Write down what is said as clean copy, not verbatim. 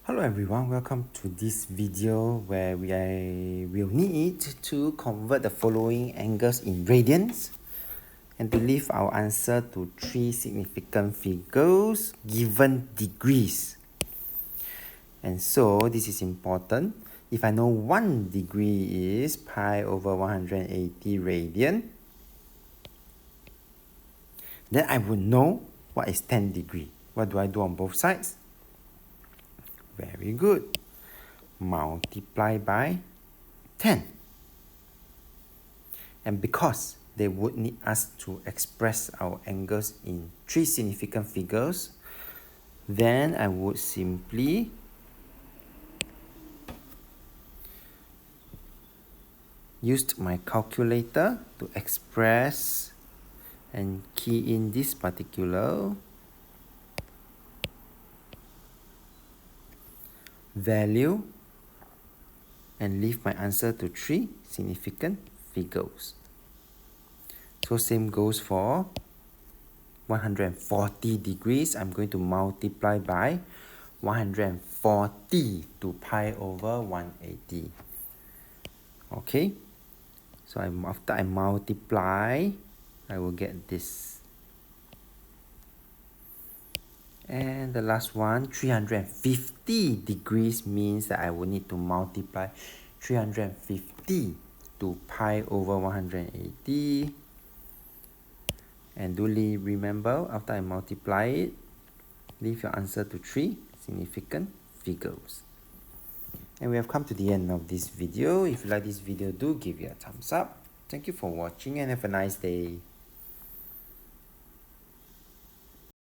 Hello everyone, welcome to this video where we will need to convert the following angles in radians and to leave our answer to three significant figures given degrees. And so this is important. If I know 1 degree is pi over 180 radian, then I would know what is 10 degree. What do I do on both sides? Very good. Multiply by 10. And because they would need us to express our angles in three significant figures, then I would simply use my calculator to express and key in this particular value and leave my answer to three significant figures. So same goes for 140 degrees. I'm going to multiply by 140 to pi over 180. Okay, so after I multiply, I will get this. And the last one, 350 degrees means that I will need to multiply 350 to pi over 180. And do remember, after I multiply it, leave your answer to three significant figures. And we have come to the end of this video. If you like this video, do give it a thumbs up. Thank you for watching and have a nice day.